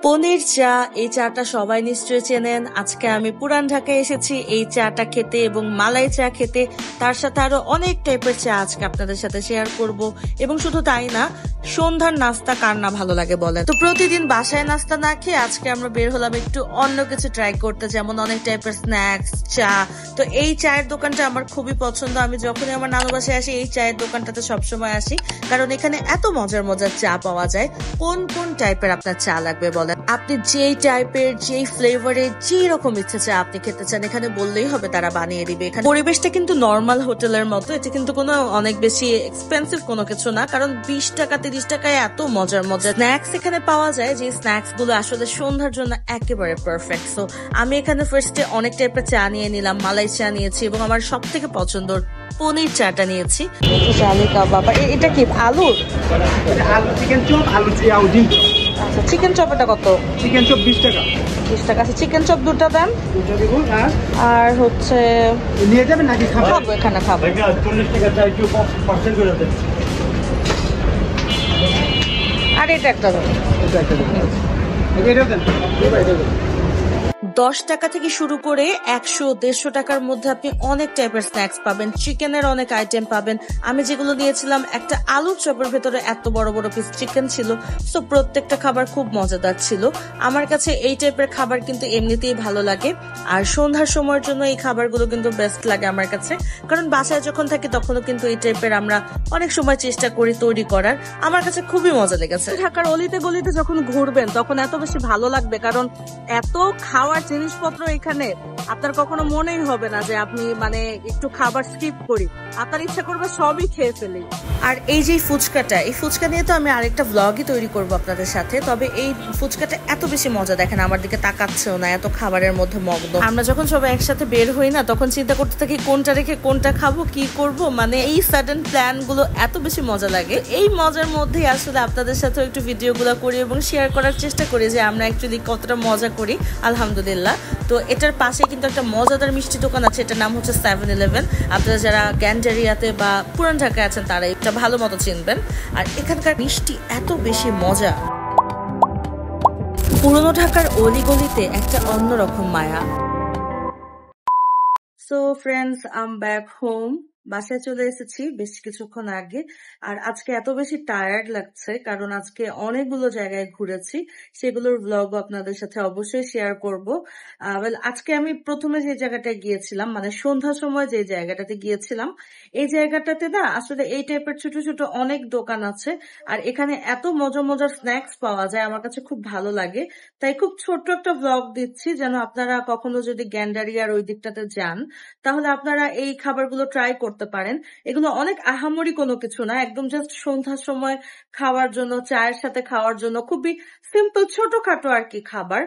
পনির চা, এই চাটা সবাই নিশ্চয়ই চেনেন। আজকে আমি পুরান ঢাকায় এসেছি এই চাটা খেতে এবং মালাই চা খেতে। তার সাথে আরো অনেক টাইপের চা আজকে আপনাদের সাথে শেয়ার করব। এবং শুধু তাই না, সন্ধ্যার নাস্তা কার না ভালো লাগে বলেন। তো প্রতিদিন বাসায় নাস্তা না খেয়ে আজকে আমরা বের হলাম একটু অন্য কিছু ট্রাই করতে, যেমন অনেক টাইপের স্ন্যাক্স, চা। তো এই চায়ের দোকানটা আমার খুবই পছন্দ। আমি যখনই আমার নানু বাসায় আসি এই চায়ের দোকানটাতে সবসময় আসি, কারণ এখানে এত মজার মজার চা পাওয়া যায়। কোন কোন টাইপের আপনার চা লাগবে বলেন, আপনি যেই টাইপের যেই ফ্লেভারের যেই রকম ইচ্ছে চা আপনি খেতে চান এখানে বললেই হবে, তারা বানিয়ে দিবে। এখানে পরিবেশটা কিন্তু নর্মাল হোটেলের মতো, এটা কিন্তু কোনো অনেক বেশি এক্সপেন্সিভ কোনো কিছু না, কারণ 20 টাকা 30 টাকায় এত মজার মজার স্ন্যাক্স এখানে পাওয়া যায়, যে স্ন্যাক্স গুলো আসলে সন্ধ্যার জন্য একেবারে পারফেক্ট। সো আমি এখানে ফার্স্টে অনেক টাইপের চা নিয়ে নিলাম, মালাই চা নিয়েছি এবং আমার সব থেকে পছন্দের পনির চাটা নিয়েছি। এটা কি আলুর? চিকেন চপ, আলু ডিম। আচ্ছা, চিকেন চপ এটা কত? চিকেন চপ 20 টাকা। 20 টাকা। আচ্ছা, চিকেন চপ দুটো দেন। দুটো দিব। আর হচ্ছে নিয়ে যাবেন নাকি খাবেন? খাবো, এখানে খাবো। 40 টাকা চাই, একটু পার্সেল করে দেন। আর এটা একটা দেন। এটা একটা দেন। এটা দেন। 10 টাকা থেকে শুরু করে 100-150 টাকার মধ্যে আপনি অনেক টাইপের স্ন্যাক্স পাবেন, চিকেনের অনেক আইটেম পাবেন। আমি যেগুলো নিয়েছিলাম, একটা আলুর চপের ভেতরে এত বড় বড় পিস চিকেন ছিল। সো প্রত্যেকটা খাবার খুব মজাদার ছিল। আমার কাছে এই টাইপের খাবার কিন্তু এমনিতেই ভালো লাগে, আর সন্ধ্যার সময়ের জন্য এই খাবারগুলো কিন্তু বেস্ট লাগে আমার কাছে, কারণ বাসায় যখন থাকি তখনও কিন্তু এই টাইপের আমরা অনেক সময় চেষ্টা করি তৈরি করার। আমার কাছে খুবই মজা লেগেছে। ঢাকার অলিতে গলিতে যখন ঘুরবেন তখন এত বেশি ভালো লাগবে, কারণ এত খাওয়ার জিনিসপত্র এখানে আপনার কখনো মনেই হবে না যে আপনি মানে একটু খাবার স্কিপ করি, আপনার ইচ্ছা করবে সবই খেয়ে ফেলি। আর এই যে ফুচকাটা, এই ফুচকা নিয়ে তো আমি আরেকটা ব্লগই তৈরি করব আপনাদের সাথে। তবে এই ফুচকাটা এত বেশি মজা, দেখেন আমার দিকে তাকাচ্ছেও না, এত খাবারের মধ্যে মগ্ন। আমরা যখন সবাই একসাথে বের হই না, তখন চিন্তা করতে থাকি কোনটা রেখে কোনটা খাবো, কি করব, মানে এই সাডেন প্ল্যান গুলো এত বেশি মজা লাগে। এই মজার মধ্যেই আসলে আপনাদের সাথে একটু ভিডিও গুলো করি এবং শেয়ার করার চেষ্টা করি যে আমরা অ্যাকচুয়ালি কতটা মজা করি। আলহামদুলিল্লাহ। তো এটার পাশে কিন্তু একটা মজাদার মিষ্টি দোকান আছে, এটার নাম হচ্ছে 7-Eleven। আপনারা যারা গ্যান্ডারিয়াতে বা পুরান ঢাকায় আছেন তারা এটা ভালো মতো চিনবেন। আর এখানকার মিষ্টি এত বেশি মজা, পুরনো ঢাকার অলিগলিতে একটা অন্যরকম মায়া। So friends, I am back home. বাসায় চলে এসেছি বেশ কিছুক্ষণ আগে। আর আজকে এত বেশি টায়ার্ড লাগছে, কারণ আজকে অনেকগুলো জায়গায় ঘুরেছি, সেগুলোর ব্লগও আপনাদের সাথে অবশ্যই শেয়ার করব। আজকে আমি প্রথমে যে জায়গাটায় গিয়েছিলাম, মানে সন্ধ্যার সময় যে জায়গাটাতে গিয়েছিলাম, এই জায়গাটাতে না আসলে এই টাইপের ছোট ছোট অনেক দোকান আছে, আর এখানে এত মজার মজার স্ন্যাক্স পাওয়া যায়, আমার কাছে খুব ভালো লাগে। তাই খুব ছোট্ট একটা ব্লগ দিচ্ছি, যেন আপনারা কখনো যদি গ্যান্ডারিয়ার ওই দিকটাতে যান তাহলে আপনারা এই খাবারগুলো ট্রাই করতে পারেন। এগুলো অনেক আহামরি কোনো কিছু না, একদম জাস্ট সন্ধ্যার সময় খাওয়ার জন্য, চায়ের সাথে খাওয়ার জন্য খুবই সিম্পল ছোটখাটো আর কি খাবার।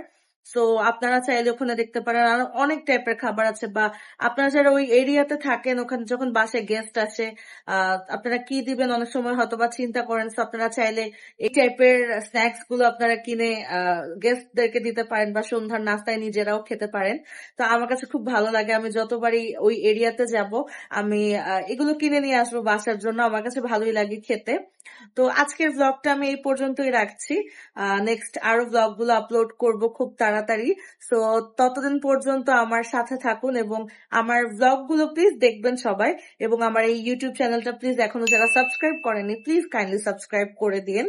সো আপনারা চাইলে ওখানে দেখতে পারেন, আর অনেক টাইপের খাবার আছে। বা আপনারা যারা ওই এরিয়াতে থাকেন, ওখানে যখন বাসায় গেস্ট আসে, আপনারা কি দিবেন অনেক সময় হয়তো বা চিন্তা করেন। সো আপনারা চাইলে এই টাইপের স্ন্যাক্স গুলো আপনারা কিনে গেস্টদেরকে দিতে পারেন, বা সন্ধ্যার নাস্তায় নিজেরাও খেতে পারেন। তো আমার কাছে খুব ভালো লাগে, আমি যতবারই ওই এরিয়াতে যাব আমি এগুলো কিনে নিয়ে আসবো বাসার জন্য, আমার কাছে ভালোই লাগে খেতে। তো আজকের ব্লগটা আমি এই পর্যন্তই রাখছি। নেক্সট আরো ব্লগ গুলো আপলোড করব খুব তাড়াতাড়ি। সো ততদিন পর্যন্ত আমার সাথে থাকুন এবং আমার ব্লগ গুলো প্লিজ দেখবেন সবাই, এবং আমার এই ইউটিউব চ্যানেলটা প্লিজ এখনো যারা সাবস্ক্রাইব করেনি প্লিজ কাইন্ডলি সাবস্ক্রাইব করে দিন।